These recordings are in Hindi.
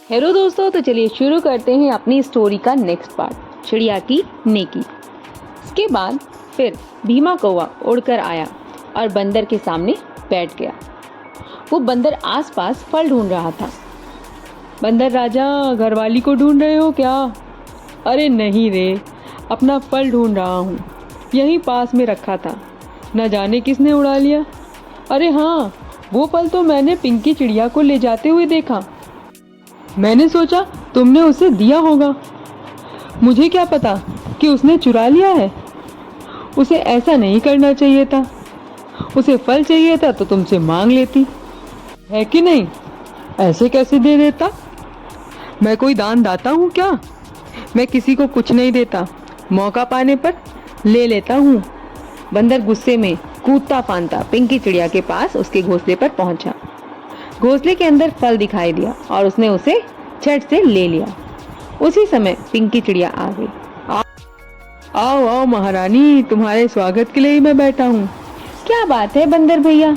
हेलो दोस्तों, तो चलिए शुरू करते हैं अपनी स्टोरी का नेक्स्ट पार्ट, चिड़िया की नेकी। इसके बाद फिर भीमा कौवा उड़कर आया और बंदर के सामने बैठ गया। वो बंदर आसपास फल ढूंढ रहा था। बंदर राजा, घरवाली को ढूंढ रहे हो क्या? अरे नहीं रे, अपना फल ढूंढ रहा हूँ, यहीं पास में रखा था, न जाने किसने उड़ा लिया। अरे हाँ, वो फल तो मैंने पिंकी चिड़िया को ले जाते हुए देखा। मैंने सोचा तुमने उसे दिया होगा, मुझे क्या पता कि उसने चुरा लिया है। उसे ऐसा नहीं करना चाहिए था, उसे फल चाहिए था तो तुमसे मांग लेती, है कि नहीं? ऐसे कैसे दे देता? मैं कोई दान दाता हूँ क्या? मैं किसी को कुछ नहीं देता, मौका पाने पर ले लेता हूँ। बंदर गुस्से में कूदता फांदता पिंकी चिड़िया के पास उसके घोंसले पर पहुंचा। घोंसले के अंदर फल दिखाई दिया और उसने उसे झट से ले लिया। उसी समय पिंकी चिड़िया आ गई। आओ आओ महारानी, तुम्हारे स्वागत के लिए ही मैं बैठा हूँ। क्या बात है बंदर भैया,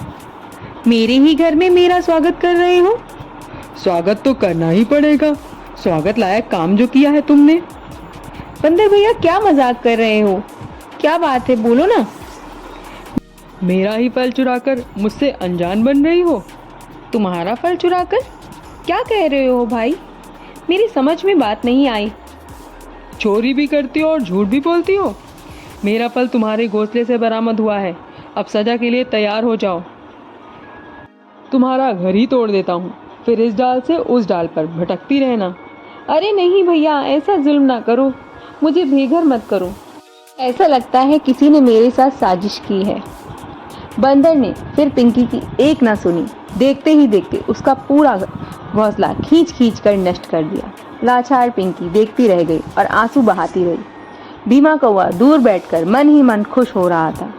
मेरे ही घर में मेरा स्वागत कर रहे हो? स्वागत तो करना ही पड़ेगा, स्वागत लायक काम जो किया है तुमने। बंदर भैया क्या मजाक कर रहे हो? क्या बात है, बोलो ना। मेरा ही फल चुराकर मुझसे अनजान बन रही हो? तुम्हारा फल चुराकर? क्या कह रहे हो भाई, मेरी समझ में बात नहीं आई। चोरी भी करती हो और झूठ भी बोलती हो। मेरा फल तुम्हारे घोंसले से बरामद हुआ है, अब सजा के लिए तैयार हो जाओ। तुम्हारा घर ही तोड़ देता हूँ, फिर इस डाल से उस डाल पर भटकती रहना। अरे नहीं भैया, ऐसा जुल्म ना करो, मुझे बेघर मत करो। ऐसा लगता है किसी ने मेरे साथ साजिश की है। बंदर ने फिर पिंकी की एक ना सुनी। देखते ही देखते उसका पूरा घोंसला खींच खींच कर नष्ट कर दिया। लाचार पिंकी देखती रह गई और आंसू बहाती रही। भीमा कौवा दूर बैठकर मन ही मन खुश हो रहा था।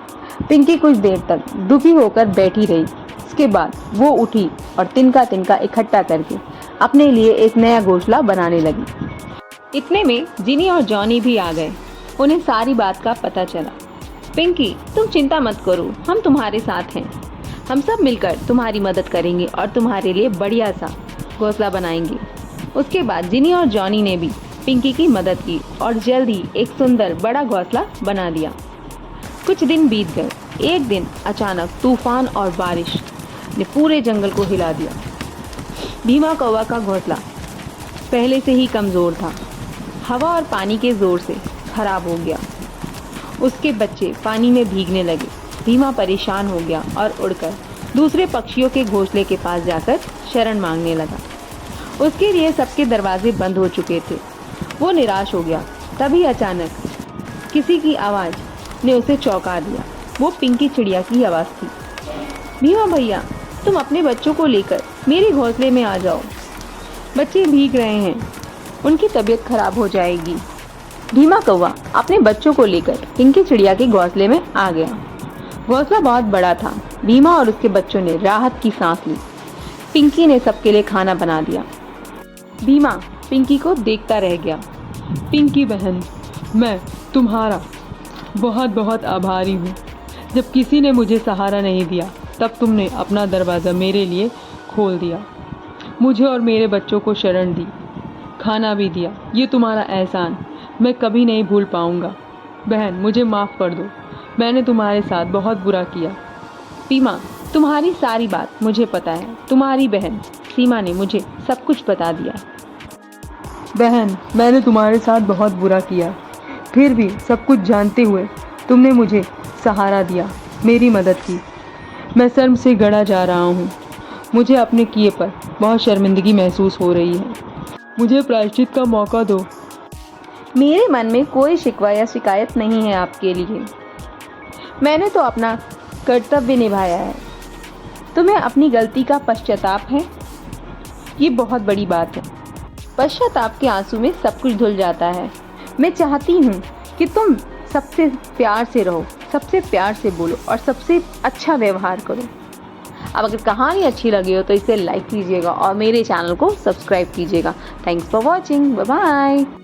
पिंकी कुछ देर तक दुखी होकर बैठी रही। इसके बाद वो उठी और तिनका तिनका इकट्ठा करके अपने लिए एक नया घोंसला बनाने लगी। इतने में जिनी और जॉनी भी आ गए। उन्हें सारी बात का पता चला। पिंकी, तुम चिंता मत करो, हम तुम्हारे साथ हैं। हम सब मिलकर तुम्हारी मदद करेंगे और तुम्हारे लिए बढ़िया सा घोंसला बनाएंगे। उसके बाद जिनी और जॉनी ने भी पिंकी की मदद की और जल्द ही एक सुंदर बड़ा घोंसला बना दिया। कुछ दिन बीत गए। एक दिन अचानक तूफान और बारिश ने पूरे जंगल को हिला दिया। भीमा कौवा का घोंसला पहले से ही कमजोर था, हवा और पानी के जोर से खराब हो गया। उसके बच्चे पानी में भीगने लगे। भीमा परेशान हो गया और उड़कर दूसरे पक्षियों के घोंसले के पास जाकर शरण मांगने लगा। उसके लिए सबके दरवाजे बंद हो चुके थे। वो निराश हो गया। तभी अचानक किसी की आवाज़ ने उसे चौंका दिया। वो पिंकी चिड़िया की आवाज़ थी। भीमा भैया, तुम अपने बच्चों को लेकर मेरे घोंसले में आ जाओ, बच्चे भीग रहे हैं, उनकी तबीयत खराब हो जाएगी। भीमा कौवा अपने बच्चों को लेकर पिंकी चिड़िया के घोंसले में आ गया। घोंसला बहुत बड़ा था। भीमा और उसके बच्चों ने राहत की सांस ली। पिंकी ने सबके लिए खाना बना दिया। भीमा पिंकी को देखता रह गया। पिंकी बहन, मैं तुम्हारा बहुत बहुत आभारी हूँ। जब किसी ने मुझे सहारा नहीं दिया, तब तुमने अपना दरवाज़ा मेरे लिए खोल दिया, मुझे और मेरे बच्चों को शरण दी, खाना भी दिया। ये तुम्हारा एहसान मैं कभी नहीं भूल पाऊंगा। बहन, मुझे माफ़ कर दो, मैंने तुम्हारे साथ बहुत बुरा किया। सीमा, तुम्हारी सारी बात मुझे पता है। तुम्हारी बहन सीमा ने मुझे सब कुछ बता दिया। बहन, मैंने तुम्हारे साथ बहुत बुरा किया, फिर भी सब कुछ जानते हुए तुमने मुझे सहारा दिया, मेरी मदद की। मैं शर्म से गड़ा जा रहा हूँ। मुझे अपने किए पर बहुत शर्मिंदगी महसूस हो रही है। मुझे प्रायश्चित का मौका दो। मेरे मन में कोई शिकवा या शिकायत नहीं है आपके लिए। मैंने तो अपना कर्तव्य निभाया है। तुम्हें अपनी गलती का पश्चाताप है? ये बहुत बड़ी बात है। पश्चाताप के आंसू में सब कुछ धुल जाता है। मैं चाहती हूँ कि तुम सबसे प्यार से रहो, सबसे प्यार से बोलो और सबसे अच्छा व्यवहार करो। अब अगर कहानी अच्छी लगी हो तो इसे लाइक कीजिएगा और मेरे चैनल को सब्सक्राइब कीजिएगा। Thanks for watching. Bye bye.